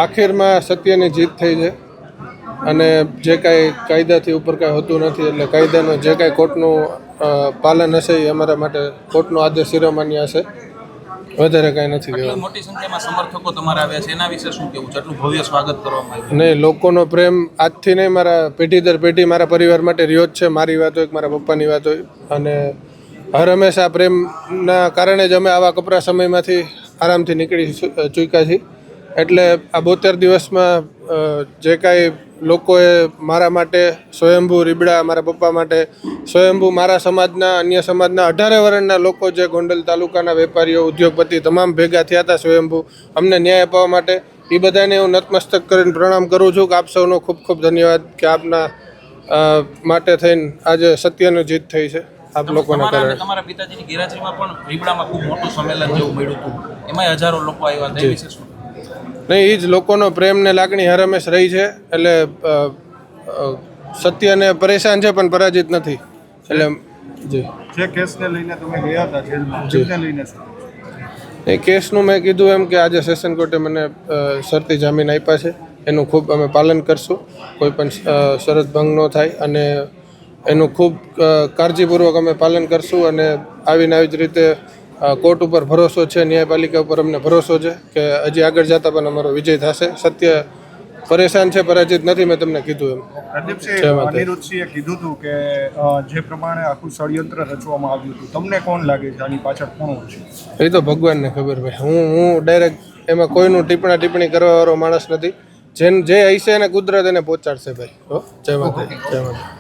આખીરમાં સત્યની જીત થઈ છે અને જે કાંઈ કાયદાથી ઉપર કાંઈ હોતું નથી, એટલે કાયદાનું જે કાંઈ કોર્ટનું પાલન હશે એ અમારા માટે કોર્ટનો આદેશ શિરોમાન્ય હશે, વધારે કાંઈ નથી કહેવાનું. મોટી સંખ્યામાં સમર્થકો તમારા આવ્યા છે, એના વિશે શું કહેવું છે? આટલું ભવ્ય સ્વાગત કરવામાં આવ્યું. નહીં, લોકોનો પ્રેમ આજથી નહીં, મારા પેઢી દર પેઢી મારા પરિવાર માટે રહ્યો જ છે. મારી વાત હોય કે મારા પપ્પાની વાત હોય, અને હર હંમેશા પ્રેમના કારણે જ અમે આવા કપરા સમયમાંથી આરામથી નીકળી ચૂક્યા છીએ. એટલે આ 72 દિવસમાં જે કાંઈ લોકોએ મારા માટે સ્વયંભૂ રીબડા, મારા પપ્પા માટે સ્વયંભૂ, મારા સમાજના, અન્ય સમાજના 18 વર્ણના લોકો, જે ગોંડલ તાલુકાના વેપારીઓ, ઉદ્યોગપતિ તમામ ભેગા થયા હતા સ્વયંભૂ અમને ન્યાય અપાવવા માટે, એ બધાને હું નતમસ્તક કરીને પ્રણામ કરું છું કે આપ સૌનો ખૂબ ખૂબ ધન્યવાદ કે આપના માટે થઈને આજે સત્યની જીત થઈ છે આપ લોકોના કારણે. તમારા પિતાજીની ગેરહાજરીમાં પણ રીબડામાં ખૂબ મોટું સંમેલન જેવું મળ્યું હતું, એમાં હજારો લોકો આવ્યા હતા, એ વિશે શું? નહીં, એ જ લોકોનો પ્રેમ ને લાગણી હર હંમેશ રહી છે. એટલે સત્યને પરેશાન છે પણ પરાજિત નથી. એટલે જી, જે કેસને લઈને તમે ગયા હતા જેલમાં, જેને લઈને એ કેસનું મેં કીધું એમ કે આજે સેશન કોર્ટે મને શરતી જામીન આપ્યા છે, એનું ખૂબ અમે પાલન કરશું, કોઈ પણ શરત ભંગ ન થાય, અને એનું ખૂબ કાળજીપૂર્વક અમે પાલન કરશું. અને આવીને આવી જ રીતે કોર્ટ ઉપર ભરોસો છે, ન્યાયપાલિકા ઉપર અમને ભરોસો છે કે હજી આગળ જતાં પણ અમારો વિજય થશે. સત્ય પરેશાન છે, પરાજિત નથી, મેં તમને કીધું એમ. અનિરુદ્ધસિંહે કીધું હતું કે જે પ્રમાણે આખું ષડયંત્ર રચવામાં આવ્યું હતું, તમને કોણ લાગે છે આની પાછળ કોણ છે? એ તો ભગવાનને ખબર ભાઈ. હું ડાયરેક્ટ એમાં કોઈનું ટિપ્પણી કરવાવાળો માણસ નથી. જે હશે એને કુદરત એને પહોંચાડશે ભાઈ. જય માતા, જય માતા.